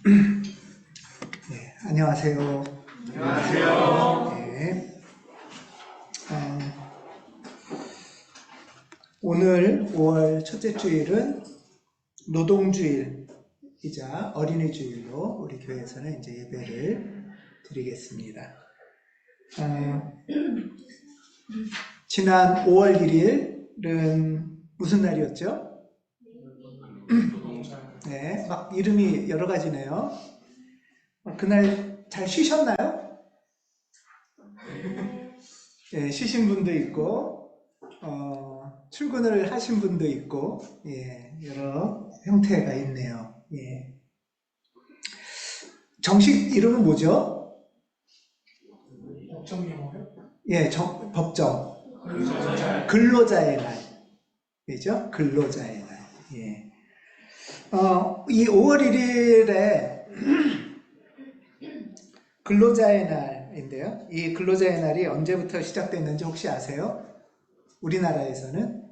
네, 안녕하세요. 안녕하세요. 네, 오늘 5월 첫째 주일은 노동주일이자 어린이 주일로 우리 교회에서는 이제 예배를 드리겠습니다. 지난 5월 1일은 무슨 날이었죠? 네, 막 이름이 여러 가지네요. 그날 잘 쉬셨나요? 네, 쉬신 분도 있고, 출근을 하신 분도 있고, 예, 여러 형태가 있네요. 예. 정식 이름은 뭐죠? 법정용어요? 예, 법정. 근로자의 날. 그죠? 근로자의 날. 예. 이 5월 1일에 근로자의 날인데요. 이 근로자의 날이 언제부터 시작됐는지 혹시 아세요? 우리나라에서는?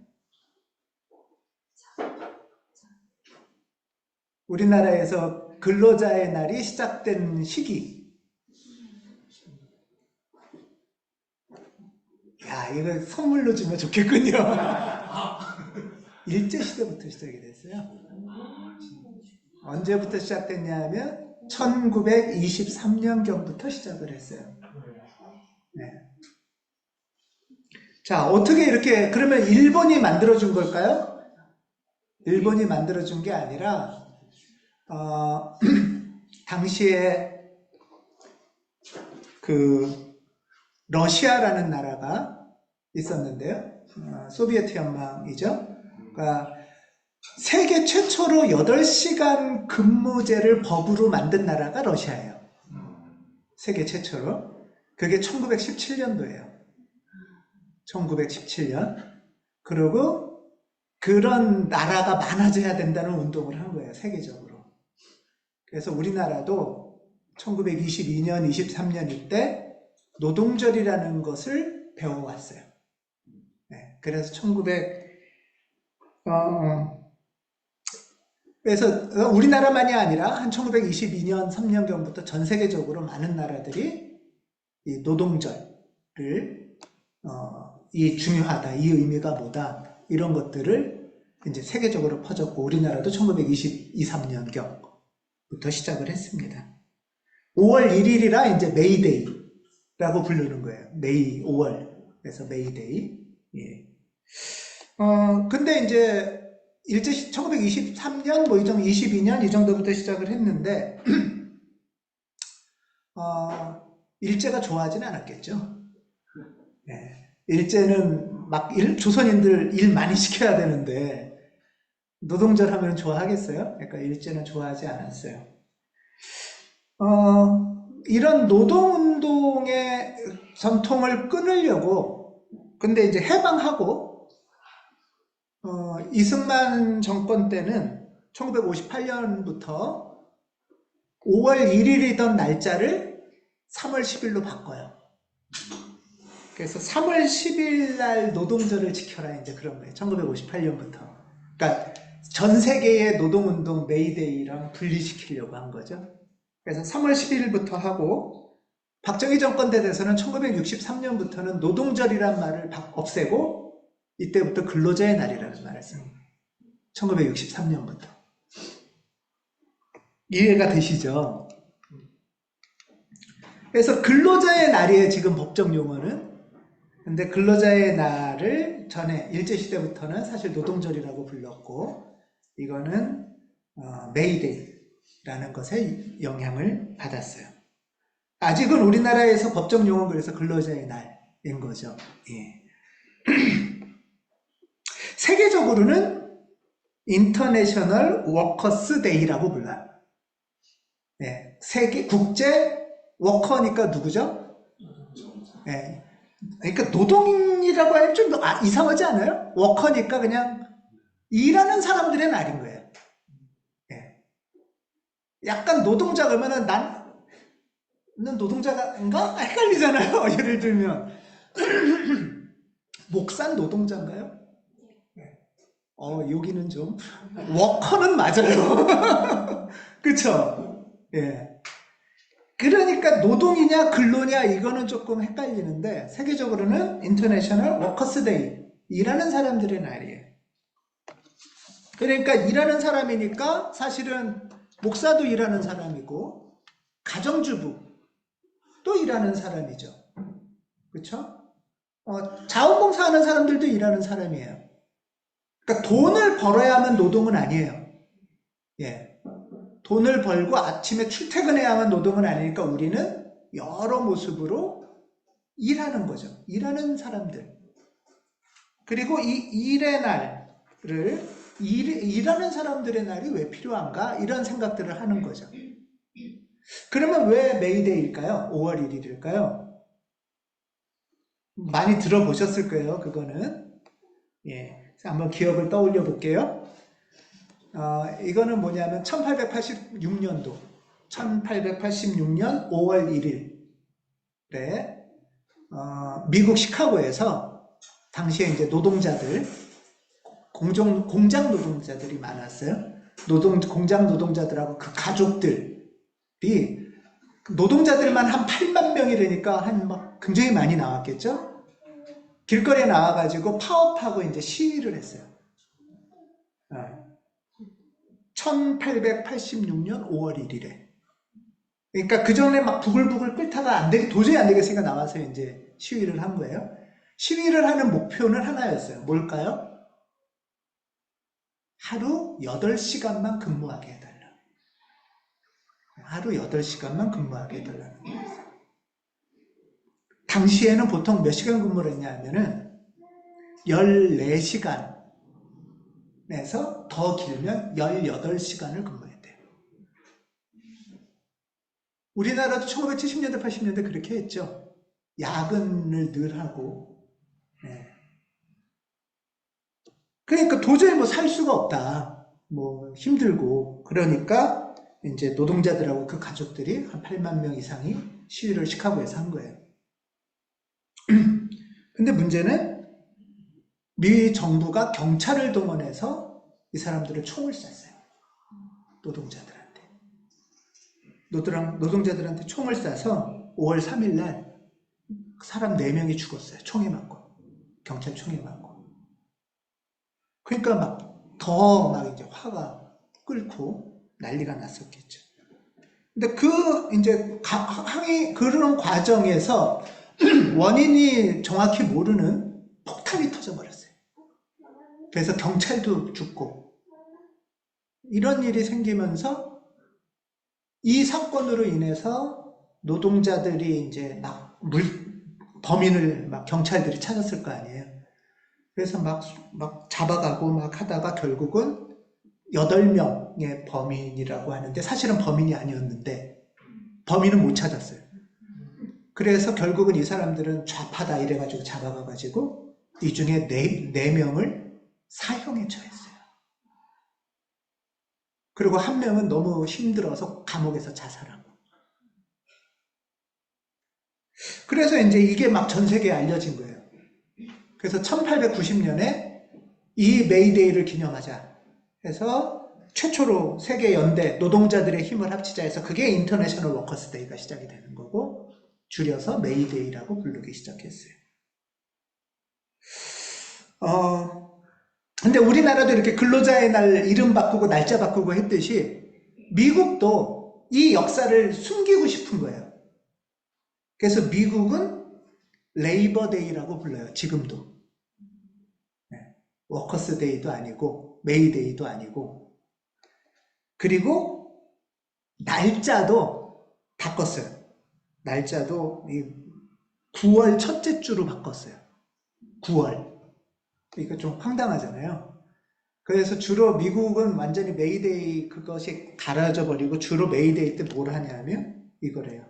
우리나라에서 근로자의 날이 시작된 시기. 야, 이거 선물로 주면 좋겠군요. 일제시대부터 시작이 됐어요. 언제부터 시작됐냐면 1923년경부터 시작을 했어요. 네. 자, 어떻게 이렇게, 그러면 일본이 만들어준 걸까요? 일본이 만들어준 게 아니라 당시에 그 러시아라는 나라가 있었는데요. 소비에트 연방이죠. 그러니까 세계 최초로 8시간 근무제를 법으로 만든 나라가 러시아예요. 세계 최초로. 그게 1917년도예요. 1917년. 그리고 그런 나라가 많아져야 된다는 운동을 한 거예요. 세계적으로. 그래서 우리나라도 1922년, 23년 이때 노동절이라는 것을 배워왔어요. 네, 그래서 그래서 우리나라만이 아니라 한 1922년, 3년경부터 전 세계적으로 많은 나라들이 이 노동절을 이 중요하다, 이 의미가 뭐다 이런 것들을 이제 세계적으로 퍼졌고 우리나라도 1922, 3년경부터 시작을 했습니다. 5월 1일이라 이제 메이데이라고 부르는 거예요. 메이 5월 그래서 메이데이. 예. 근데 이제 1923년, 뭐 22년 이 정도부터 시작을 했는데 일제가 좋아하지는 않았겠죠. 네. 일제는 막 조선인들 일 많이 시켜야 되는데 노동절 하면 좋아하겠어요? 그러니까 일제는 좋아하지 않았어요. 이런 노동운동의 전통을 끊으려고 근데 이제 해방하고 이승만 정권 때는 1958년부터 5월 1일이던 날짜를 3월 10일로 바꿔요. 그래서 3월 10일 날 노동절을 지켜라 이제 그런 거예요. 1958년부터. 그러니까 전 세계의 노동운동 메이데이랑 분리시키려고 한 거죠. 그래서 3월 11일부터 하고 박정희 정권 때 돼서는 1963년부터는 노동절이란 말을 없애고 이때부터 근로자의 날이라는 말을 씁니다. 1963년부터. 이해가 되시죠? 그래서 근로자의 날이에요, 지금 법정 용어는. 근데 근로자의 날을 전에 일제시대부터는 사실 노동절이라고 불렀고, 이거는 메이데이라는 것에 영향을 받았어요. 아직은 우리나라에서 법정 용어 그래서 근로자의 날인 거죠. 예. 세계적으로는 인터내셔널 워커스 데이라고 불러요. 네, 세계 국제 워커니까 누구죠? 네, 그러니까 노동이라고 하면 좀 이상하지 않아요? 워커니까 그냥 일하는 사람들의 날인 거예요. 네. 약간 노동자 그러면은 나는 노동자인가? 헷갈리잖아요. 예를 들면 목산 노동자인가요? 여기는 좀 워커는 맞아요. 그쵸? 예. 그러니까 노동이냐 근로냐 이거는 조금 헷갈리는데 세계적으로는 인터내셔널 워커스 데이, 일하는 사람들의 날이에요. 그러니까 일하는 사람이니까 사실은 목사도 일하는 사람이고 가정주부 또 일하는 사람이죠. 그렇죠? 자원봉사하는 사람들도 일하는 사람이에요. 그러니까 돈을 벌어야만 노동은 아니에요. 예. 돈을 벌고 아침에 출퇴근해야만 노동은 아니니까 우리는 여러 모습으로 일하는 거죠. 일하는 사람들. 그리고 이 일의 날을 일하는 사람들의 날이 왜 필요한가? 이런 생각들을 하는 거죠. 그러면 왜 메이데이일까요? 5월 1일일까요? 많이 들어보셨을 거예요, 그거는. 예. 한번 기억을 떠올려 볼게요. 이거는 뭐냐면 1886년 5월 1일에 미국 시카고에서 당시에 이제 노동자들, 공장 노동자들이 많았어요. 공장 노동자들하고 그 가족들이 노동자들만 한 8만 명이라니까 막 굉장히 많이 나왔겠죠? 길거리에 나와가지고 파업하고 이제 시위를 했어요. 1886년 5월 1일에. 그러니까 그 전에 막 부글부글 끓다가 도저히 안 되겠으니까 나와서 이제 시위를 한 거예요. 시위를 하는 목표는 하나였어요. 뭘까요? 하루 8시간만 근무하게 해달라. 하루 8시간만 근무하게 해달라는 거예요. 당시에는 보통 몇 시간 근무를 했냐 하면은 14시간에서 더 길면 18시간을 근무했대요. 우리나라도 1970년대, 80년대 그렇게 했죠. 야근을 늘 하고. 네. 그러니까 도저히 뭐 살 수가 없다. 뭐 힘들고. 그러니까 이제 노동자들하고 그 가족들이 한 8만 명 이상이 시위를 시카고에서 한 거예요. 근데 문제는 미 정부가 경찰을 동원해서 이 사람들을 총을 쐈어요. 노동자들한테 총을 쏴서 5월 3일 날 사람 4명이 죽었어요. 총에 맞고. 경찰 총에 맞고. 그러니까 더 이제 화가 끓고 난리가 났었겠죠. 근데 이제 그런 과정에서 원인이 정확히 모르는 폭탄이 터져버렸어요. 그래서 경찰도 죽고 이런 일이 생기면서 이 사건으로 인해서 노동자들이 이제 범인을 경찰들이 찾았을 거 아니에요. 그래서 막 잡아가고 막 하다가 결국은 8명의 범인이라고 하는데 사실은 범인이 아니었는데 범인은 못 찾았어요. 그래서 결국은 이 사람들은 좌파다 이래가지고 잡아가가지고 이 중에 4명을 사형에 처했어요. 그리고 1명은 너무 힘들어서 감옥에서 자살하고. 그래서 이제 이게 전 세계에 알려진 거예요. 그래서 1890년에 이 메이데이를 기념하자 해서 최초로 세계 연대 노동자들의 힘을 합치자 해서 그게 인터내셔널 워커스 데이가 시작이 되는 거고 줄여서 메이데이라고 부르기 시작했어요. 근데 우리나라도 이렇게 근로자의 날 이름 바꾸고 날짜 바꾸고 했듯이 미국도 이 역사를 숨기고 싶은 거예요. 그래서 미국은 레이버 데이라고 불러요. 지금도. 워커스 데이도 아니고 메이데이도 아니고. 그리고 날짜도 바꿨어요. 날짜도 9월 첫째 주로 바꿨어요. 9월. 이거 좀 황당하잖아요. 그래서 주로 미국은 완전히 메이데이 그것이 갈아져 버리고 주로 메이데이 때 뭘 하냐면 이거래요.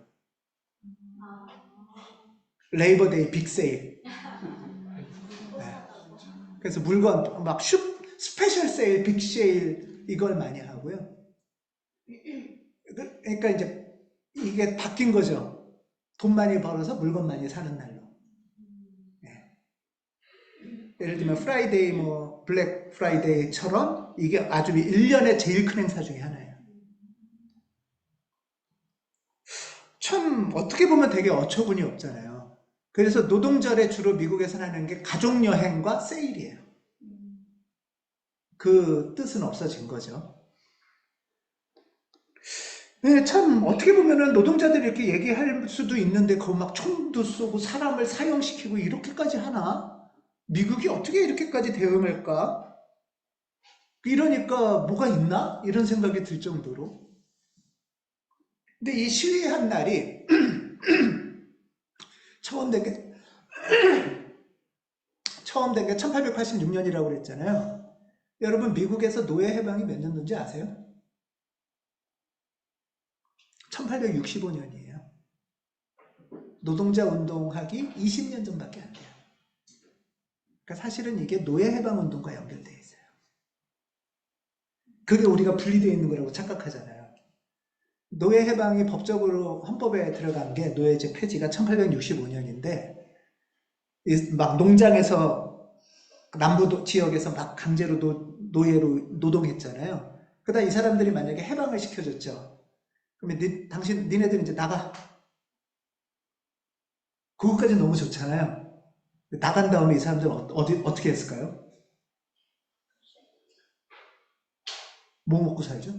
레이버데이 빅세일. 네. 그래서 물건 스페셜 세일, 빅세일 이걸 많이 하고요. 그러니까 이제 이게 바뀐 거죠. 돈 많이 벌어서 물건 많이 사는 날로. 네. 예를 들면 프라이데이, 블랙 프라이데이처럼 이게 아주 1년에 제일 큰 행사 중에 하나예요. 참 어떻게 보면 되게 어처구니 없잖아요. 그래서 노동절에 주로 미국에서는 하는 게 가족여행과 세일이에요. 그 뜻은 없어진 거죠. 네, 참 어떻게 보면은 노동자들이 이렇게 얘기할 수도 있는데 거기 막 총도 쏘고 사람을 사형시키고 이렇게까지 하나? 미국이 어떻게 이렇게까지 대응할까? 이러니까 뭐가 있나? 이런 생각이 들 정도로. 근데 이 시위한 날이 처음 된 게 1886년이라고 그랬잖아요. 여러분 미국에서 노예 해방이 몇 년도인지 아세요? 1865년이에요. 노동자 운동하기 20년 전밖에 안 돼요. 그러니까 사실은 이게 노예 해방 운동과 연결되어 있어요. 그게 우리가 분리되어 있는 거라고 착각하잖아요. 노예 해방이 법적으로 헌법에 들어간 게 노예제 폐지가 1865년인데 막 농장에서 남부 지역에서 막 강제로 노예로 노동했잖아요. 그러다 이 사람들이 만약에 해방을 시켜줬죠. 그러면 니네들 이제 나가. 그것까지 너무 좋잖아요. 나간 다음에 이 사람들은 어떻게 했을까요? 뭐 먹고 살죠?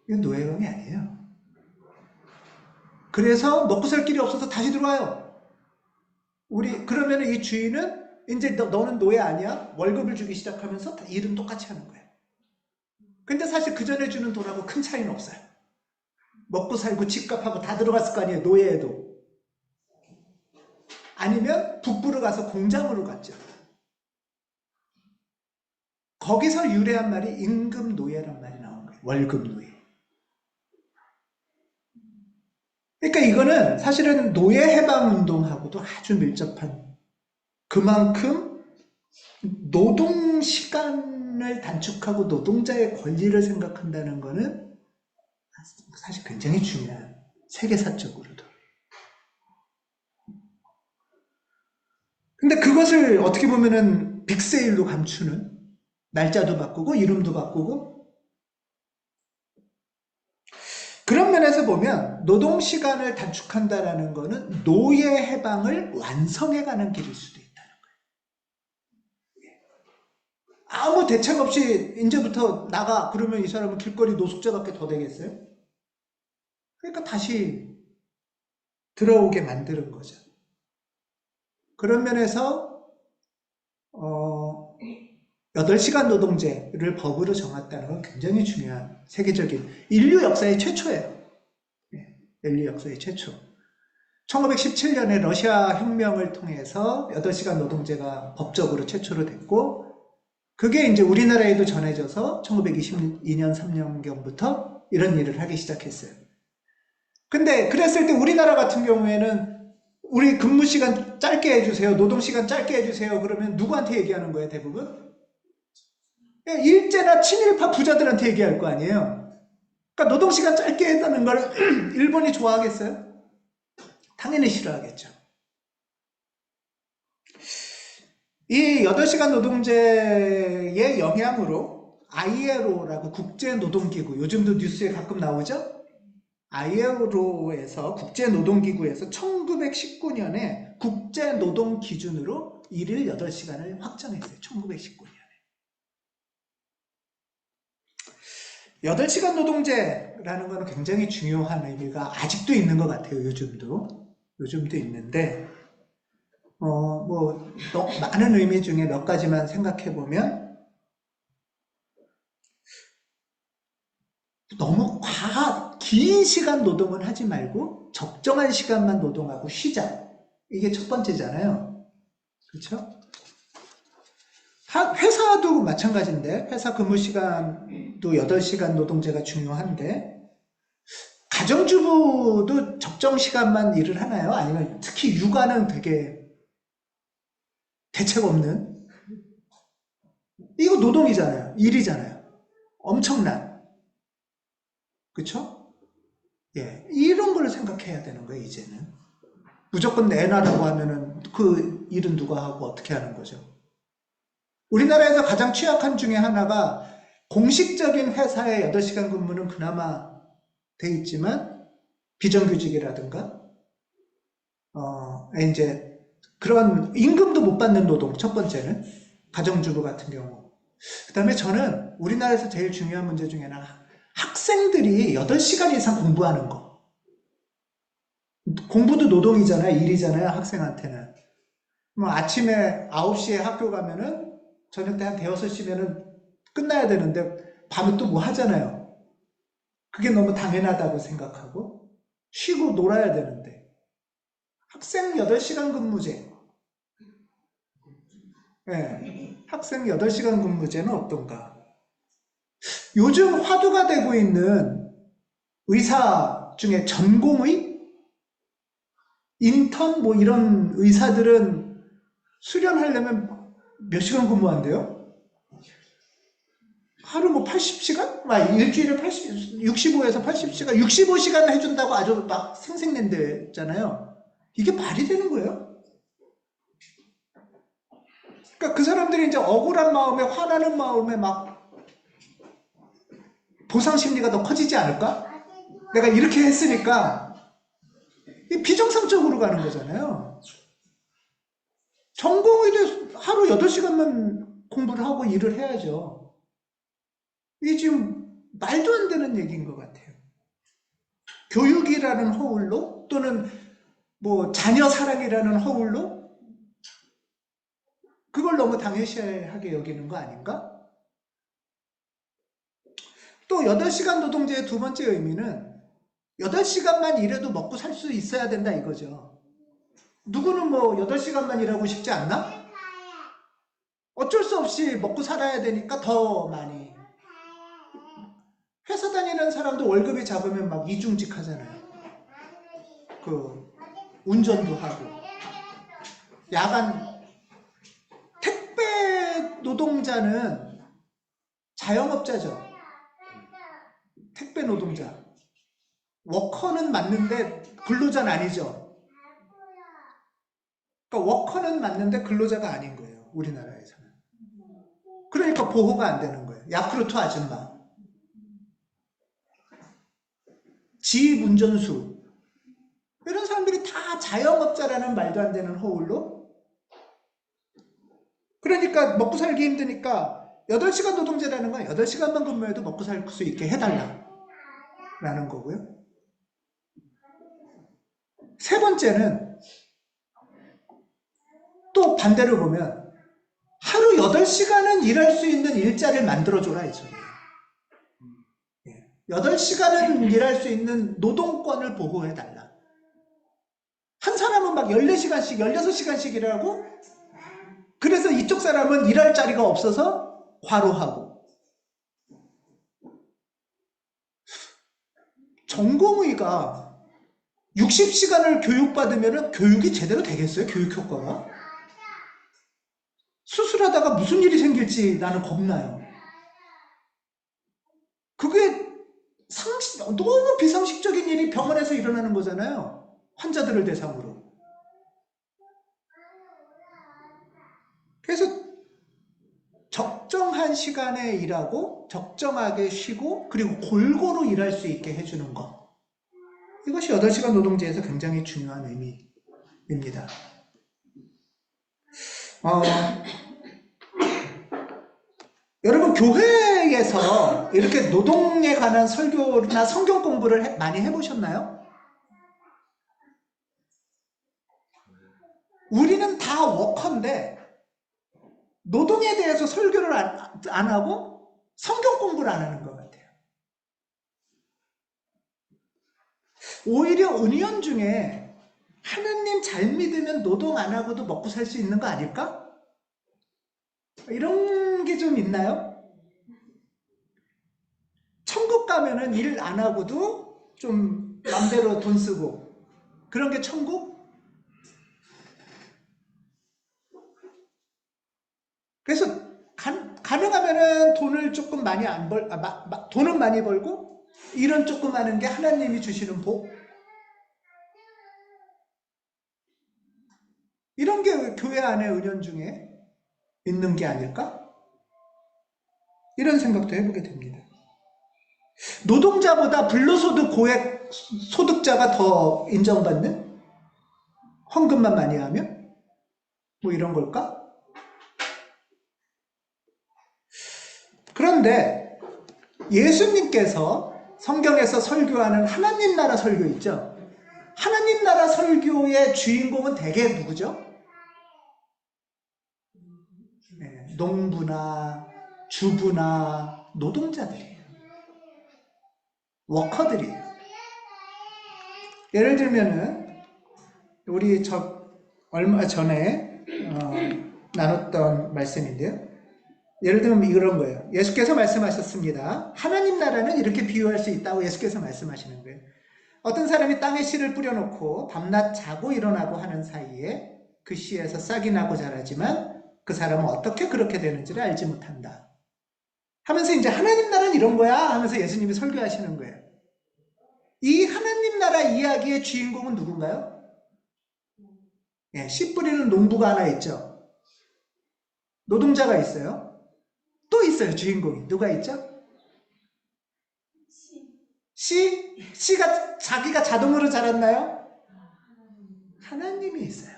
이건 노예방이 아니에요. 그래서 먹고 살 길이 없어서 다시 들어와요. 그러면 이 주인은 이제 너는 노예 아니야? 월급을 주기 시작하면서 일은 똑같이 하는 거예요. 근데 사실 그 전에 주는 돈하고 큰 차이는 없어요. 먹고 살고 집값하고 다 들어갔을 거 아니에요, 노예에도. 아니면 북부로 가서 공장으로 갔죠. 거기서 유래한 말이 임금 노예란 말이 나온 거예요. 월급 노예. 그러니까 이거는 사실은 노예 해방 운동하고도 아주 밀접한, 그만큼 노동 시간을 단축하고 노동자의 권리를 생각한다는 거는 사실 굉장히 중요한, 세계사적으로도. 근데 그것을 어떻게 보면은 빅세일로 감추는, 날짜도 바꾸고 이름도 바꾸고, 그런 면에서 보면 노동시간을 단축한다라는 거는 노예 해방을 완성해가는 길일 수도 있다는 거예요. 아무 대책 없이 이제부터 나가 그러면 이 사람은 길거리 노숙자밖에 더 되겠어요? 그러니까 다시 들어오게 만드는 거죠. 그런 면에서 8시간 노동제를 법으로 정했다는 건 굉장히 중요한 세계적인 인류 역사의 최초예요. 인류 역사의 최초. 1917년에 러시아 혁명을 통해서 8시간 노동제가 법적으로 최초로 됐고, 그게 이제 우리나라에도 전해져서 1922년 3년경부터 이런 일을 하기 시작했어요. 근데 그랬을 때 우리나라 같은 경우에는 우리 근무 시간 짧게 해주세요, 노동 시간 짧게 해주세요, 그러면 누구한테 얘기하는 거예요, 대부분? 일제나 친일파 부자들한테 얘기할 거 아니에요. 그러니까 노동 시간 짧게 했다는 걸 일본이 좋아하겠어요? 당연히 싫어하겠죠. 이 8시간 노동제의 영향으로 ILO라고 국제노동기구, 요즘도 뉴스에 가끔 나오죠? ILO에서 국제노동기구에서 1919년에 국제노동 기준으로 일일 8시간을 확정했어요. 1919년에. 8시간 노동제라는 거는 굉장히 중요한 의미가 아직도 있는 것 같아요. 요즘도 있는데 많은 의미 중에 몇 가지만 생각해 보면, 너무 긴 시간 노동은 하지 말고 적정한 시간만 노동하고 쉬자. 이게 첫 번째잖아요. 그렇죠? 회사도 마찬가지인데, 회사 근무 시간도 8시간 노동제가 중요한데, 가정주부도 적정 시간만 일을 하나요? 아니면 특히 육아는 되게 대책 없는? 이거 노동이잖아요. 일이잖아요. 엄청난. 그쵸? 예. 이런 걸 생각해야 되는 거예요, 이제는. 무조건 내놔라고 하면은 그 일은 누가 하고 어떻게 하는 거죠? 우리나라에서 가장 취약한 중에 하나가 공식적인 회사의 8시간 근무는 그나마 돼 있지만 비정규직이라든가 이제 그런 임금도 못 받는 노동, 첫 번째는 가정주부 같은 경우. 그 다음에 저는 우리나라에서 제일 중요한 문제 중에 하나, 학생들이 8시간 이상 공부하는 거. 공부도 노동이잖아요. 일이잖아요. 학생한테는. 뭐 아침에 9시에 학교 가면은 저녁 때 한 대여섯 시면은 끝나야 되는데 밤에 또 뭐 하잖아요. 그게 너무 당연하다고 생각하고 쉬고 놀아야 되는데 학생 8시간 근무제. 네, 학생 8시간 근무제는 어떤가? 요즘 화두가 되고 있는 의사 중에 전공의, 인턴 뭐 이런 의사들은 수련하려면 몇 시간 근무한대요? 하루 뭐 80시간? 막 일주일에 65에서 80시간, 65시간 해준다고 아주 막 생색낸댔잖아요. 이게 말이 되는 거예요? 그러니까 그 사람들이 이제 억울한 마음에, 화나는 마음에 막 보상 심리가 더 커지지 않을까? 내가 이렇게 했으니까 비정상적으로 가는 거잖아요. 전공의도 하루 8시간만 공부를 하고 일을 해야죠. 이게 지금 말도 안 되는 얘기인 것 같아요. 교육이라는 허울로 또는 뭐 자녀 사랑이라는 허울로 그걸 너무 당연시하게 여기는 거 아닌가? 또 8시간 노동제의 두 번째 의미는 8시간만 일해도 먹고 살 수 있어야 된다 이거죠. 누구는 뭐 8시간만 일하고 싶지 않나? 어쩔 수 없이 먹고 살아야 되니까 더 많이. 회사 다니는 사람도 월급이 작으면 막 이중직 하잖아요. 그 운전도 하고. 야간 택배 노동자는 자영업자죠. 택배 노동자. 워커는 맞는데 근로자는 아니죠. 그러니까 워커는 맞는데 근로자가 아닌 거예요. 우리나라에서는. 그러니까 보호가 안 되는 거예요. 야쿠르트 아줌마. 지휘 운전수. 이런 사람들이 다 자영업자라는 말도 안 되는 허울로. 그러니까 먹고 살기 힘드니까 8시간 노동제라는 건 8시간만 근무해도 먹고 살 수 있게 해달라. 라는 거고요. 세 번째는 또 반대로 보면 하루 8시간은 일할 수 있는 일자리를 만들어줘라 이 소리예요. 8시간은 일할 수 있는 노동권을 보호해달라. 한 사람은 막 14시간씩, 16시간씩 일하고 그래서 이쪽 사람은 일할 자리가 없어서 과로하고. 전공의가 60시간을 교육받으면 교육이 제대로 되겠어요? 교육 효과가? 수술하다가 무슨 일이 생길지 나는 겁나요. 그게 너무 비상식적인 일이 병원에서 일어나는 거잖아요. 환자들을 대상으로. 그래서 적정한 시간에 일하고 적정하게 쉬고 그리고 골고루 일할 수 있게 해주는 것. 이것이 8시간 노동제에서 굉장히 중요한 의미입니다. 여러분 교회에서 이렇게 노동에 관한 설교나 성경 공부를 많이 해보셨나요? 우리는 다 워커인데 노동에 대해서 설교를 안 하고 성경 공부를 안 하는 것 같아요. 오히려 은연중에 하느님 잘 믿으면 노동 안 하고도 먹고 살 수 있는 거 아닐까? 이런 게 좀 있나요? 천국 가면은 일 안 하고도 좀 맘대로 돈 쓰고 그런 게 천국? 그래서 가능하면은 돈을 조금 많이 돈은 많이 벌고 일은 조금 하는 게 하나님이 주시는 복. 이런 게 교회 안에 은연 중에 있는 게 아닐까? 이런 생각도 해보게 됩니다. 노동자보다 불로소득 고액 소득자가 더 인정받는? 헌금만 많이 하면? 뭐 이런 걸까? 그런데 예수님께서 성경에서 설교하는 하나님 나라 설교 있죠? 하나님 나라 설교의 주인공은 대개 누구죠? 네, 농부나 주부나 노동자들이에요. 워커들이에요. 예를 들면은 우리 얼마 전에 나눴던 말씀인데요. 예를 들면 이런 거예요. 예수께서 말씀하셨습니다. 하나님 나라는 이렇게 비유할 수 있다고 예수께서 말씀하시는 거예요. 어떤 사람이 땅에 씨를 뿌려놓고 밤낮 자고 일어나고 하는 사이에 그 씨에서 싹이 나고 자라지만 그 사람은 어떻게 그렇게 되는지를 알지 못한다. 하면서 이제 하나님 나라는 이런 거야 하면서 예수님이 설교하시는 거예요. 이 하나님 나라 이야기의 주인공은 누군가요? 예, 씨 뿌리는 농부가 하나 있죠. 노동자가 있어요. 또 있어요, 주인공이. 누가 있죠? 씨가 자기가 자동으로 자랐나요? 하나님이 있어요.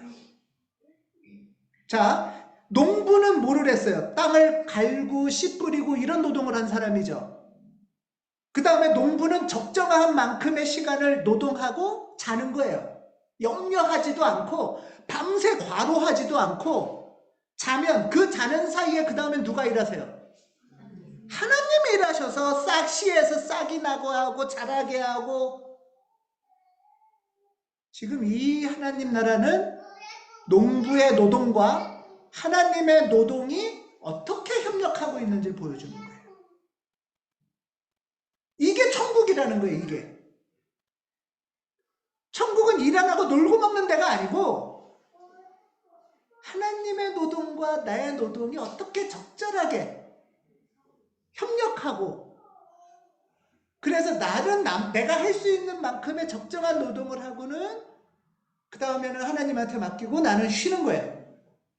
자, 농부는 뭐를 했어요? 땅을 갈고 씨 뿌리고 이런 노동을 한 사람이죠. 그 다음에 농부는 적정한 만큼의 시간을 노동하고 자는 거예요. 염려하지도 않고 밤새 과로하지도 않고 자면 그 자는 사이에 그 다음에 누가 일하세요? 하나님이 일하셔서 씨에서 싹이 나고 하고 자라게 하고. 지금 이 하나님 나라는 농부의 노동과 하나님의 노동이 어떻게 협력하고 있는지 보여주는 거예요. 이게 천국이라는 거예요. 이게 천국은 일 안 하고 놀고 먹는 데가 아니고 하나님의 노동과 나의 노동이 어떻게 적절하게 협력하고, 그래서 나는 내가 할 수 있는 만큼의 적정한 노동을 하고는 그 다음에는 하나님한테 맡기고 나는 쉬는 거예요.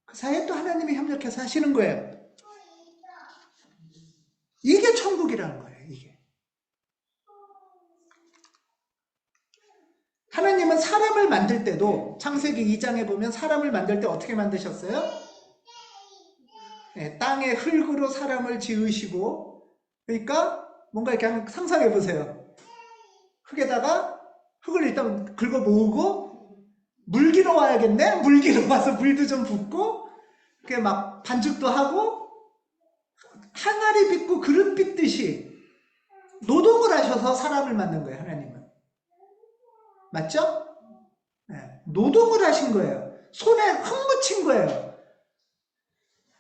그 사이에 또 하나님이 협력해서 하시는 거예요. 이게 천국이라는 거예요. 이게 하나님은 사람을 만들 때도 창세기 2장에 보면 사람을 만들 때 어떻게 만드셨어요? 네, 땅의 흙으로 사람을 지으시고, 그러니까 뭔가 이렇게 한번 상상해 보세요. 흙에다가 흙을 일단 긁어 모으고 물기로 와야겠네? 물기로 와서 물도 좀 붓고 그게 막 반죽도 하고 항아리 빚고 그릇 빚듯이 노동을 하셔서 사람을 만든 거예요. 하나님은. 맞죠? 네, 노동을 하신 거예요. 손에 흙 묻힌 거예요.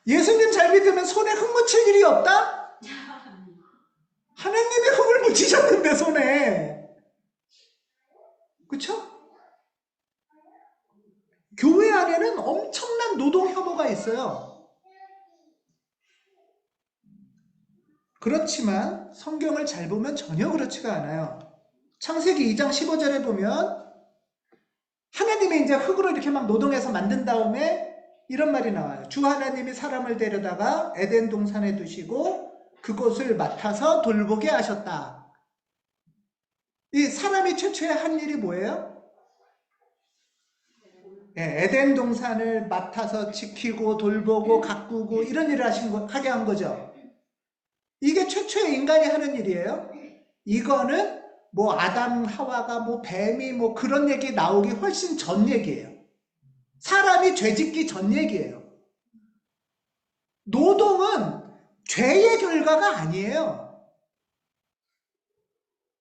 예수님 잘 믿으면 손에 흙 묻힐 일이 없다? 하나님이 흙을 묻히셨는데 손에. 그쵸? 교회 안에는 엄청난 노동 혐오가 있어요. 그렇지만 성경을 잘 보면 전혀 그렇지가 않아요. 창세기 2장 15절에 보면 하나님이 이제 흙으로 이렇게 막 노동해서 만든 다음에 이런 말이 나와요. 주 하나님이 사람을 데려다가 에덴 동산에 두시고 그곳을 맡아서 돌보게 하셨다. 이 사람이 최초에 한 일이 뭐예요? 에덴 동산을 맡아서 지키고 돌보고 가꾸고 이런 일을 하게 한 거죠. 이게 최초의 인간이 하는 일이에요. 이거는 뭐 아담 하와가 뭐 뱀이 뭐 그런 얘기 나오기 훨씬 전 얘기예요. 사람이 죄짓기 전 얘기예요. 노동은 죄의 결과가 아니에요.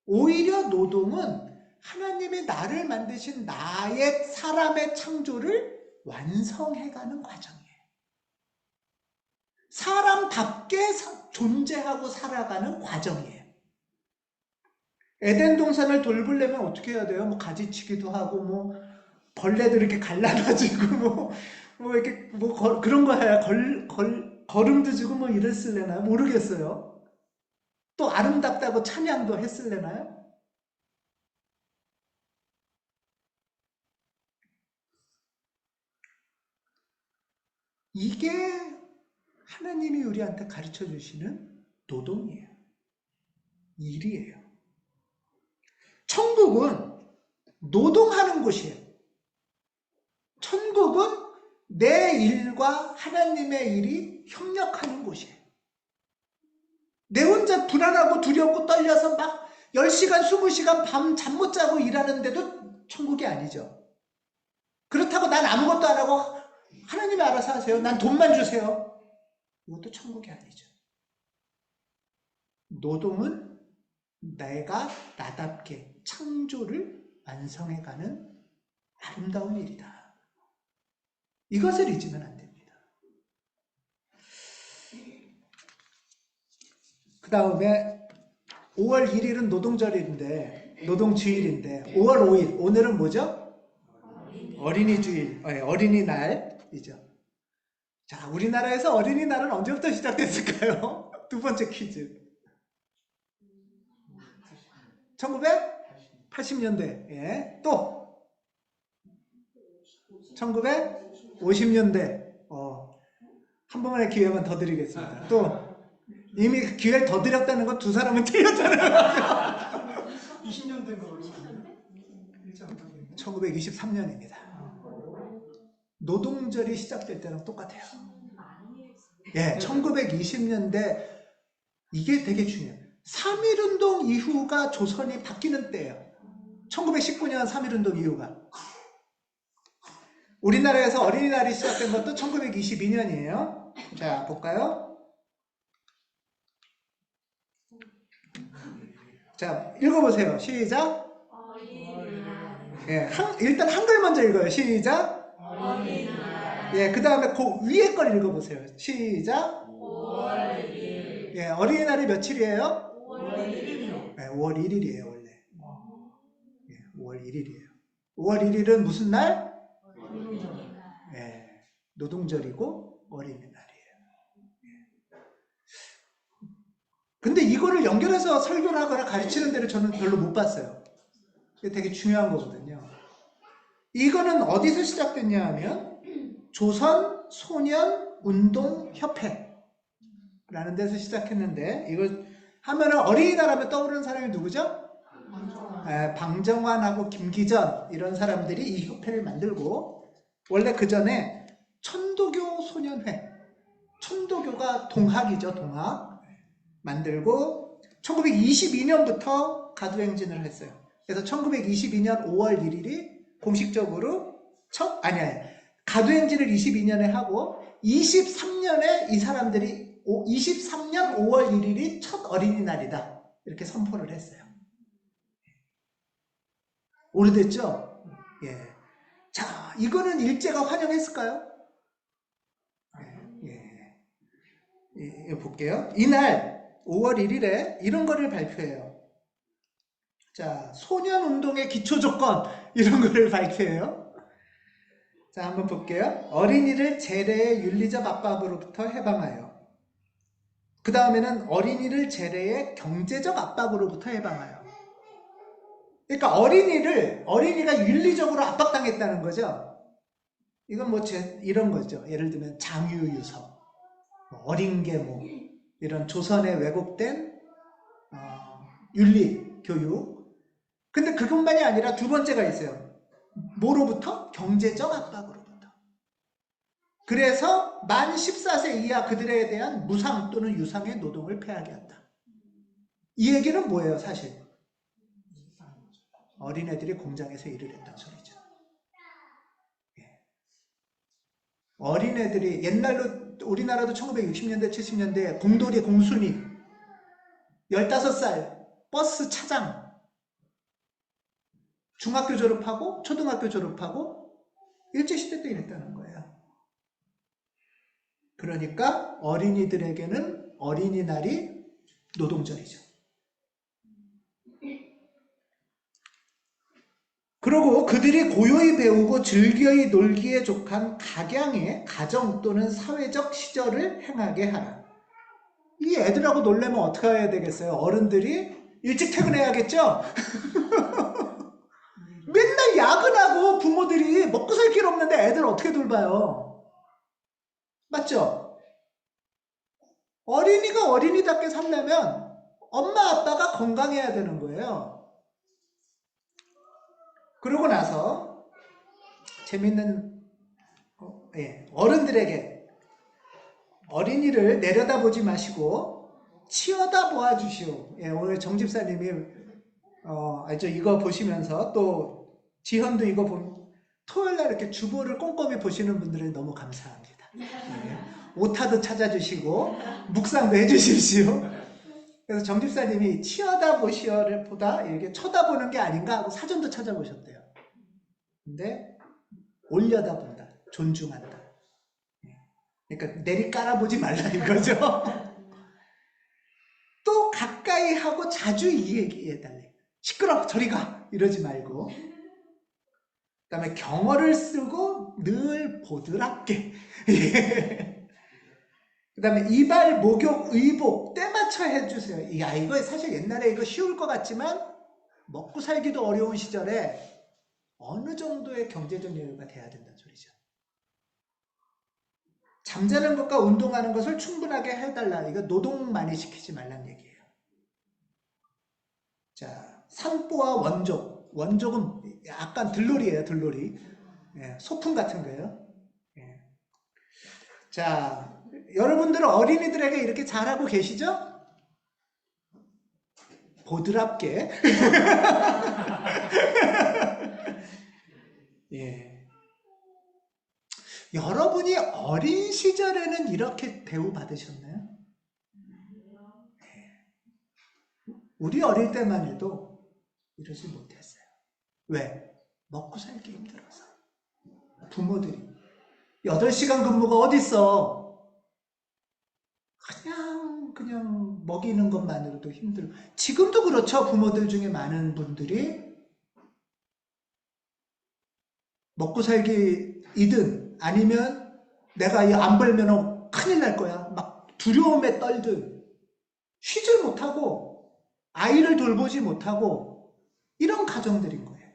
오히려 노동은 하나님이 나를 만드신 나의 사람의 창조를 완성해가는 과정이에요. 사람답게 존재하고 살아가는 과정이에요. 에덴 동산을 돌보려면 어떻게 해야 돼요? 뭐 가지치기도 하고 뭐 벌레들 이렇게 갈라가지고 뭐 이렇게 뭐 그런 거 해야 걸음도 주고 뭐 이랬을래나요? 모르겠어요. 또 아름답다고 찬양도 했을래나요? 이게 하나님이 우리한테 가르쳐 주시는 노동이에요. 일이에요. 천국은 노동하는 곳이에요. 천국은 내 일과 하나님의 일이 협력하는 곳이에요. 내 혼자 불안하고 두렵고 떨려서 막 10시간, 20시간 밤 잠 못 자고 일하는데도 천국이 아니죠. 그렇다고 난 아무것도 안 하고 하나님이 알아서 하세요. 난 돈만 주세요. 이것도 천국이 아니죠. 노동은 내가 나답게 창조를 완성해가는 아름다운 일이다. 이것을 잊으면 안 됩니다. 그 다음에 5월 1일은 노동절인데, 노동주일인데, 5월 5일, 오늘은 뭐죠? 어린이 주일, 어린이날이죠. 자, 우리나라에서 어린이날은 언제부터 시작됐을까요? 두 번째 퀴즈. 1980년대. 예. 또 1950년대. 한 번만의 기회만 더 드리겠습니다. 또 이미 기회를 더 드렸다는 건 두 사람은 틀렸잖아요. 20년대인가 1923년입니다. 노동절이 시작될 때랑 똑같아요. 예, 1920년대 이게 되게 중요해요. 3.1운동 이후가 조선이 바뀌는 때예요. 1919년 3.1운동 이후가. 우리나라에서 어린이날이 시작된 것도 1922년이에요. 자, 볼까요? 자, 읽어보세요. 시작. 예, 일단 한글 먼저 읽어요. 시작. 예, 그 다음에 그 위에 걸 읽어보세요. 시작. 5월 1일. 예, 어린이날이 며칠이에요? 5월 1일이요. 네, 5월 1일이에요, 원래. 예, 5월 1일이에요. 5월 1일은 무슨 날? 예, 노동절이고 어린이날이에요. 예. 근데 이거를 연결해서 설교를 하거나 가르치는 데를 저는 별로 못 봤어요. 이게 되게 중요한 거거든요. 이거는 어디서 시작됐냐 하면 조선 소년 운동 협회라는 데서 시작했는데, 이걸 하면은 어린이날 하면 떠오르는 사람이 누구죠? 방정환하고 김기전 이런 사람들이 이 협회를 만들고, 원래 그 전에 천도교 소년회, 천도교가 동학이죠, 동학 만들고 1922년부터 가두행진을 했어요. 그래서 1922년 5월 1일이 공식적으로 가두행진을 22년에 하고 23년에 이 사람들이 23년 5월 1일이 첫 어린이날이다 이렇게 선포를 했어요. 오래됐죠? 예. 자, 이거는 일제가 환영했을까요? 예, 볼게요. 이날 5월 1일에 이런 거를 발표해요. 자, 소년운동의 기초조건 이런 거를 발표해요. 자, 한번 볼게요. 어린이를 재래의 윤리적 압박으로부터 해방하여, 그 다음에는 어린이를 재래의 경제적 압박으로부터 해방하여. 그러니까 어린이가 윤리적으로 압박당했다는 거죠. 이건 이런 거죠. 예를 들면 장유유서, 어린 계모, 이런 조선의 왜곡된 윤리 교육. 근데 그것만이 아니라 두 번째가 있어요. 뭐로부터? 경제적 압박으로부터. 그래서 만 14세 이하 그들에 대한 무상 또는 유상의 노동을 폐하게 한다. 이 얘기는 뭐예요, 사실? 어린애들이 공장에서 일을 했다는 소리죠. 예. 어린애들이 옛날로 우리나라도 1960년대, 70년대 공돌이, 공순이 15살 버스 차장, 중학교 졸업하고 초등학교 졸업하고 일제시대 때 일했다는 거예요. 그러니까 어린이들에게는 어린이날이 노동절이죠. 그리고 그들이 고요히 배우고 즐겨이 놀기에 족한 각양의 가정 또는 사회적 시절을 행하게 하라. 이 애들하고 놀려면 어떻게 해야 되겠어요? 어른들이 일찍 퇴근해야겠죠? 맨날 야근하고 부모들이 먹고 살 길 없는데 애들 어떻게 돌봐요? 맞죠? 어린이가 어린이답게 살려면 엄마 아빠가 건강해야 되는 거예요. 그러고 나서 재밌는 어른들에게 어린이를 내려다보지 마시고 치여다보아 주시오. 오늘 정 집사님이 이거 보시면서 또 지현도 이거 토요일날 이렇게 주보를 꼼꼼히 보시는 분들은 너무 감사합니다. 오타도 찾아주시고 묵상도 해주십시오. 그래서 정 집사님이 치여다보시오를 보다 이렇게 쳐다보는 게 아닌가 하고 사전도 찾아보셨대요. 근데 올려다본다, 존중한다. 그러니까 내리 깔아보지 말라 이거죠. 또 가까이 하고 자주 얘기해달래. 시끄러, 저리 가 이러지 말고. 그 다음에 경어를 쓰고 늘 보드랍게. 그 다음에 이발, 목욕, 의복 때 맞춰 해주세요. 야, 이거 사실 옛날에 이거 쉬울 것 같지만 먹고 살기도 어려운 시절에 어느 정도의 경제적 여유가 돼야 된다는 소리죠. 잠자는 것과 운동하는 것을 충분하게 해달라. 이거 노동 많이 시키지 말란 얘기예요. 자, 산보와 원족. 원족은 약간 들놀이에요, 들놀이. 소풍 같은 거예요. 자, 여러분들은 어린이들에게 이렇게 잘하고 계시죠? 보드랍게. 여러분이 어린 시절에는 이렇게 대우받으셨나요? 우리 어릴 때만 해도 이러지 못했어요. 왜? 먹고 살기 힘들어서. 부모들이 8시간 근무가 어딨어? 그냥 먹이는 것만으로도 힘들고. 지금도 그렇죠. 부모들 중에 많은 분들이 먹고 살기이든 아니면 내가 안 벌면 큰일 날 거야. 막 두려움에 떨든 쉬질 못하고 아이를 돌보지 못하고 이런 가정들인 거예요.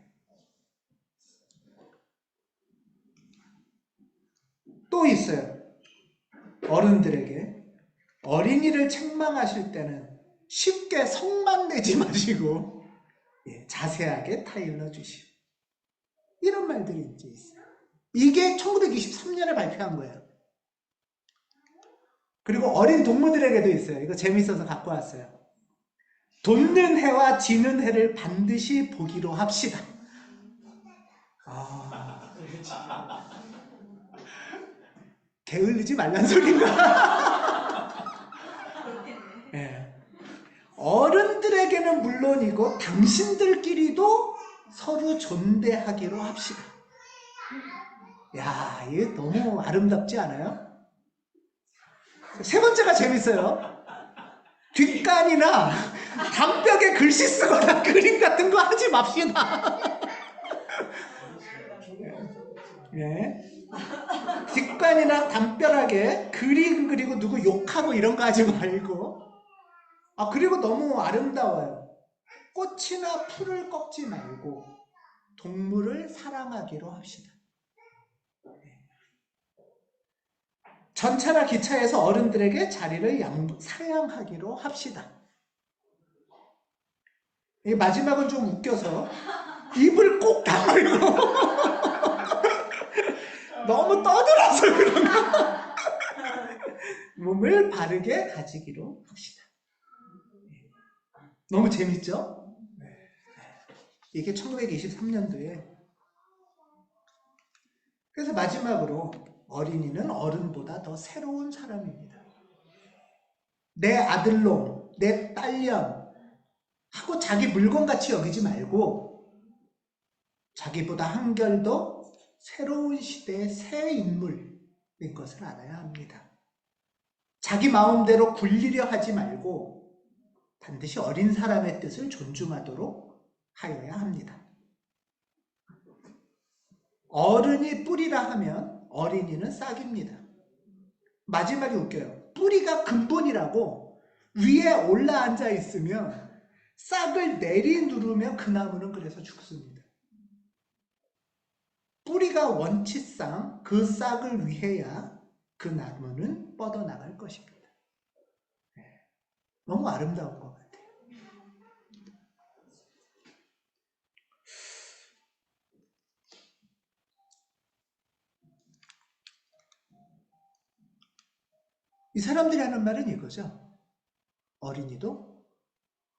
또 있어요. 어른들에게 어린이를 책망하실 때는 쉽게 성만 내지 마시고 자세하게 타일러 주시오. 이런 말들이 이제 있어요. 이게 1923년에 발표한 거예요. 그리고 어린 동무들에게도 있어요. 이거 재밌어서 갖고 왔어요. 돕는 해와 지는 해를 반드시 보기로 합시다. 게을르지 말란 소린가? 어른들에게는 물론이고 당신들끼리도 서로 존대하기로 합시다. 야, 이게 너무 아름답지 않아요? 세 번째가 재밌어요. 뒷간이나 담벽에 글씨 쓰거나 그림 같은 거 하지 맙시다. 뒷간이나 담벼락에 그림 그리고 누구 욕하고 이런 거 하지 말고. 그리고 너무 아름다워요. 꽃이나 풀을 꺾지 말고 동물을 사랑하기로 합시다. 전차나 기차에서 어른들에게 자리를 사양하기로 합시다. 마지막은 좀 웃겨서 입을 꼭 다물고 너무 떠들어서 그런가 몸을 바르게 가지기로 합시다. 너무 재밌죠? 이게 1923년도에. 그래서 마지막으로 어린이는 어른보다 더 새로운 사람입니다. 내 아들놈, 내 딸년 하고 자기 물건같이 여기지 말고 자기보다 한결 더 새로운 시대의 새 인물인 것을 알아야 합니다. 자기 마음대로 굴리려 하지 말고 반드시 어린 사람의 뜻을 존중하도록 하여야 합니다. 어른이 뿌리라 하면 어린이는 싹입니다. 마지막에 웃겨요. 뿌리가 근본이라고 위에 올라앉아 있으면 싹을 내리누르면 그 나무는 그래서 죽습니다. 뿌리가 원치상 그 싹을 위해야 그 나무는 뻗어나갈 것입니다. 너무 아름다운 것 같아요. 이 사람들이 하는 말은 이거죠. 어린이도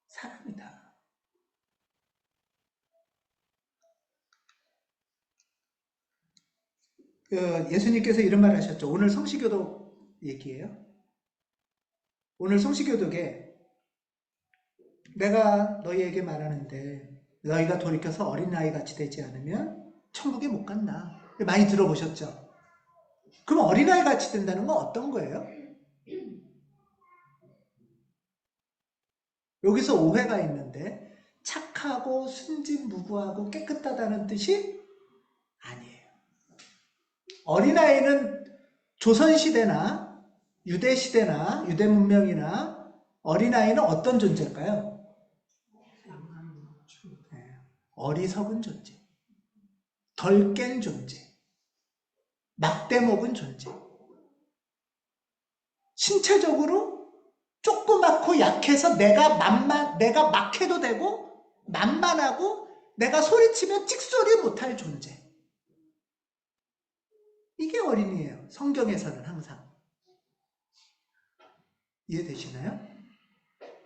사람이다. 예수님께서 이런 말 하셨죠. 오늘 성시교독 얘기예요. 오늘 성시교독에 내가 너희에게 말하는데 너희가 돌이켜서 어린아이 같이 되지 않으면 천국에 못 간다. 많이 들어보셨죠? 그럼 어린아이 같이 된다는 건 어떤 거예요? 여기서 오해가 있는데 착하고 순진무구하고 깨끗하다는 뜻이 아니에요. 어린아이는 조선시대나 유대시대나 유대문명이나 어린아이는 어떤 존재일까요? 어리석은 존재, 덜 깬 존재, 막대먹은 존재. 신체적으로 조그맣고 약해서 내가 막해도 되고 만만하고 내가 소리치면 찍소리 못할 존재. 이게 어린이에요. 성경에서는 항상. 이해되시나요?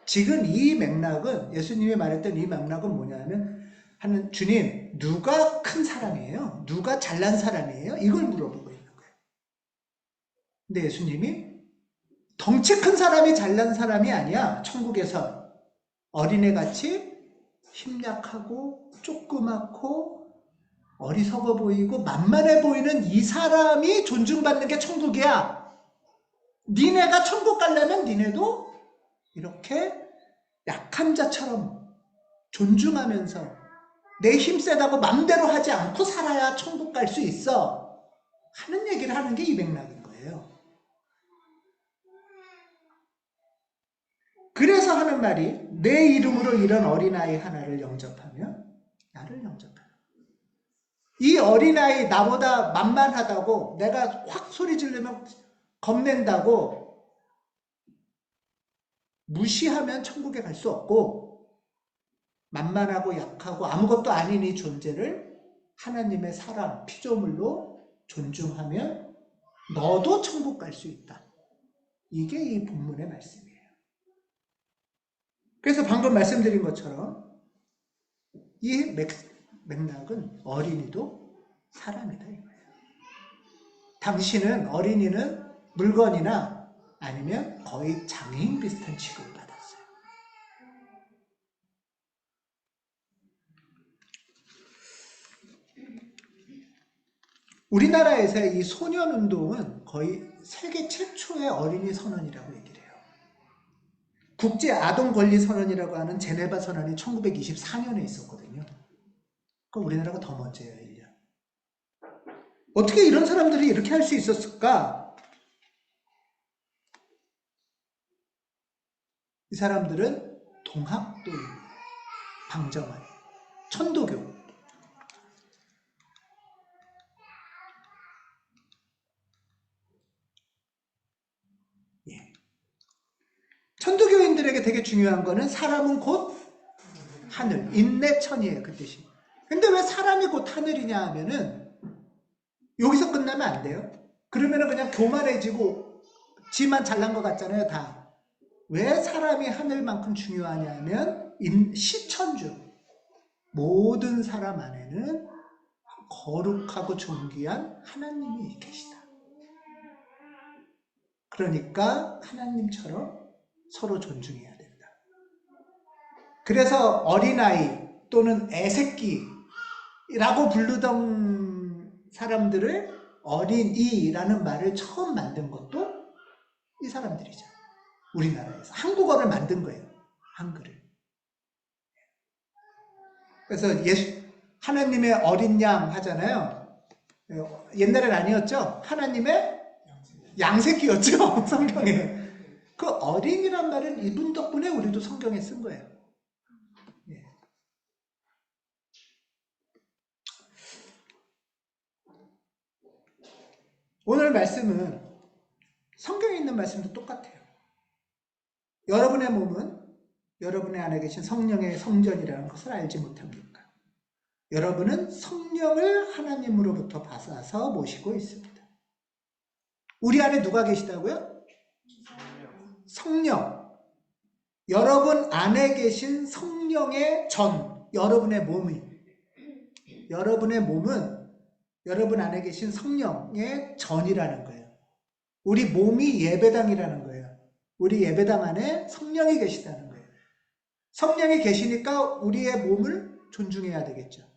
지금 이 맥락은 예수님이 말했던 이 맥락은 뭐냐면 하는 주님 누가 큰 사람이에요? 누가 잘난 사람이에요? 이걸 물어보고 있는 거예요. 근데 예수님이 덩치 큰 사람이 잘난 사람이 아니야. 천국에서 어린애같이 힘약하고 조그맣고 어리석어 보이고 만만해 보이는 이 사람이 존중받는 게 천국이야. 니네가 천국 가려면 니네도 이렇게 약한 자처럼 존중하면서 내 힘 세다고 맘대로 하지 않고 살아야 천국 갈 수 있어 하는 얘기를 하는 게 이 맥락인 거예요. 그래서 하는 말이 내 이름으로 이런 어린아이 하나를 영접하면 나를 영접하라. 이 어린아이 나보다 만만하다고 내가 확 소리 지르면 겁낸다고 무시하면 천국에 갈 수 없고 만만하고 약하고 아무것도 아닌 이 존재를 하나님의 사랑, 피조물로 존중하면 너도 천국 갈 수 있다. 이게 이 본문의 말씀이에요. 그래서 방금 말씀드린 것처럼 이 맥락은 어린이도 사람이다 이거예요. 당신은 어린이는 물건이나 아니면 거의 장애인 비슷한 취급을 받았어요. 우리나라에서의 이 소년운동은 거의 세계 최초의 어린이 선언이라고 얘기를 해요. 국제아동권리선언이라고 하는 제네바 선언이 1924년에 있었거든요. 그럼 우리나라가 더 먼저예요, 1년. 어떻게 이런 사람들이 이렇게 할 수 있었을까? 이 사람들은 동학도입니다. 방정환, 천도교. 예. 천도교인들에게 되게 중요한 거는 사람은 곧 하늘, 인내천이에요, 그 뜻이. 근데 왜 사람이 곧 하늘이냐 하면은 여기서 끝나면 안 돼요. 그러면은 그냥 교만해지고 지만 잘난 것 같잖아요, 다. 왜 사람이 하늘만큼 중요하냐면 시천주, 모든 사람 안에는 거룩하고 존귀한 하나님이 계시다. 그러니까 하나님처럼 서로 존중해야 된다. 그래서 어린아이 또는 애새끼라고 부르던 사람들을 어린이라는 말을 처음 만든 것도 이 사람들이죠. 우리나라에서 한국어를 만든 거예요. 한글을. 그래서 하나님의 어린 양 하잖아요. 옛날엔 아니었죠. 하나님의 양새끼였죠. 성경에. 그 어린이란 말은 이분 덕분에 우리도 성경에 쓴 거예요. 예. 오늘 말씀은 성경에 있는 말씀도 똑같아요. 여러분의 몸은 여러분의 안에 계신 성령의 성전이라는 것을 알지 못합니까? 여러분은 성령을 하나님으로부터 받아서 모시고 있습니다. 우리 안에 누가 계시다고요? 성령. 여러분 안에 계신 성령의 전, 여러분의 몸은 여러분 안에 계신 성령의 전이라는 거예요. 우리 몸이 예배당이라는 거예요. 우리 예배당 안에 성령이 계시다는 거예요. 성령이 계시니까 우리의 몸을 존중해야 되겠죠.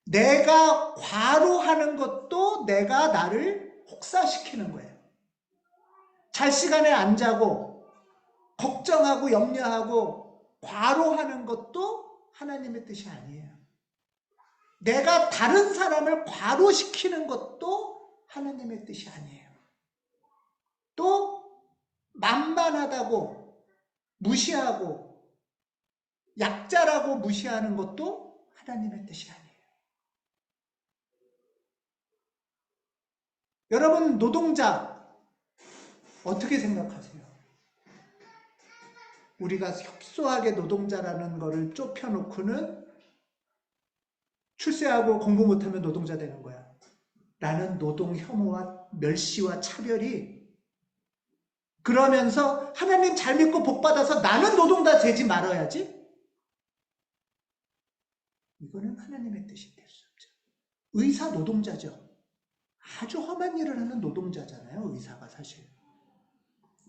내가 과로하는 것도 내가 나를 혹사시키는 거예요. 잘 시간에 안 자고 걱정하고 염려하고 과로하는 것도 하나님의 뜻이 아니에요. 내가 다른 사람을 과로시키는 것도 하나님의 뜻이 아니에요. 또 만만하다고 무시하고 약자라고 무시하는 것도 하나님의 뜻이 아니에요. 여러분 노동자 어떻게 생각하세요? 우리가 협소하게 노동자라는 것을 좁혀놓고는 출세하고 공부 못하면 노동자 되는 거야 라는 노동 혐오와 멸시와 차별이, 그러면서 하나님 잘 믿고 복 받아서 나는 노동자 되지 말아야지, 이거는 하나님의 뜻이 될 수 없죠. 의사 노동자죠. 아주 험한 일을 하는 노동자잖아요, 의사가 사실.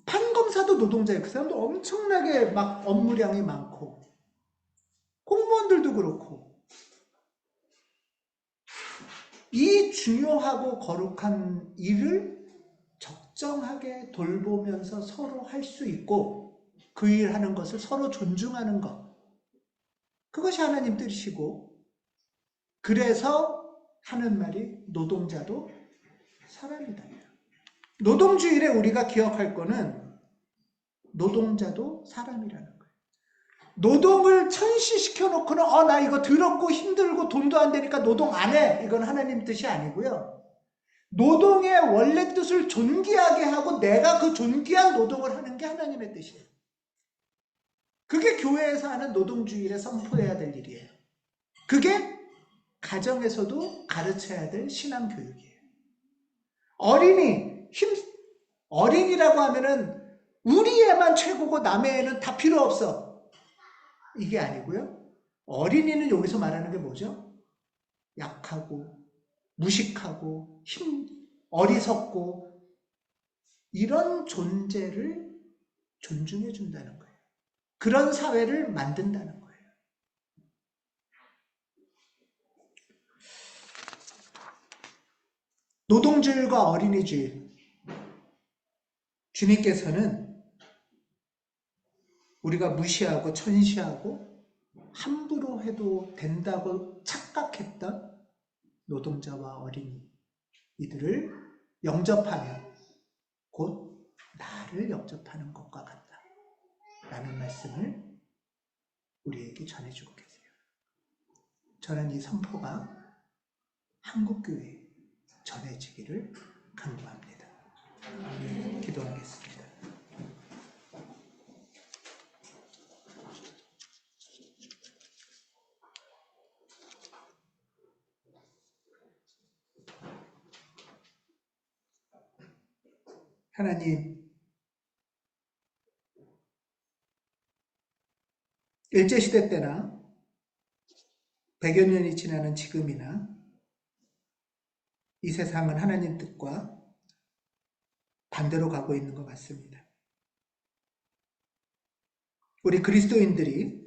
판검사도 노동자예요. 그 사람도 엄청나게 막 업무량이 많고, 공무원들도 그렇고. 이 중요하고 거룩한 일을 적정하게 돌보면서 서로 할 수 있고, 그 일 하는 것을 서로 존중하는 것, 그것이 하나님 뜻이고, 그래서 하는 말이 노동자도 사람이다. 노동주일에 우리가 기억할 거는 노동자도 사람이라는 거예요. 노동을 천시시켜 놓고는 나 이거 더럽고 힘들고 돈도 안 되니까 노동 안 해, 이건 하나님 뜻이 아니고요. 노동의 원래 뜻을 존귀하게 하고 내가 그 존귀한 노동을 하는 게 하나님의 뜻이에요. 그게 교회에서 하는 노동주일에 선포해야 될 일이에요. 그게 가정에서도 가르쳐야 될 신앙교육이에요. 어린이라고 하면은 우리 애만 최고고 남의 애는 다 필요 없어, 이게 아니고요. 어린이는 여기서 말하는 게 뭐죠? 약하고 무식하고 어리석고 이런 존재를 존중해 준다는 거예요. 그런 사회를 만든다는 거예요. 노동주일과 어린이주일, 주님께서는 우리가 무시하고 천시하고 함부로 해도 된다고 착각했던 노동자와 어린이, 이들을 영접하면 곧 나를 영접하는 것과 같다 라는 말씀을 우리에게 전해주고 계세요. 저는 이 선포가 한국교회에 전해지기를 간구합니다. 기도하겠습니다. 하나님, 일제시대 때나 100여 년이 지나는 지금이나 이 세상은 하나님 뜻과 반대로 가고 있는 것 같습니다. 우리 그리스도인들이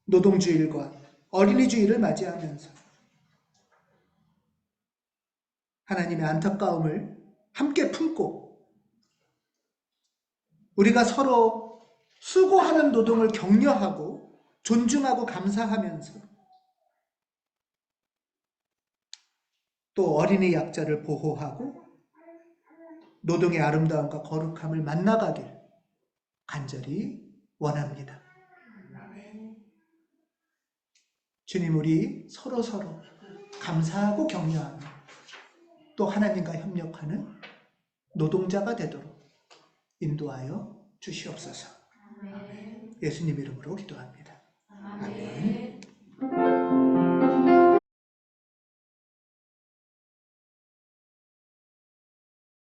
노동주일과 어린이주일을 맞이하면서 하나님의 안타까움을 함께 품고 우리가 서로 수고하는 노동을 격려하고 존중하고 감사하면서 또 어린이 약자를 보호하고 노동의 아름다움과 거룩함을 만나가길 간절히 원합니다. 주님, 우리 서로 감사하고 격려하며 또 하나님과 협력하는 노동자가 되도록 인도하여 주시옵소서. 예수님 이름으로 기도합니다. 아멘.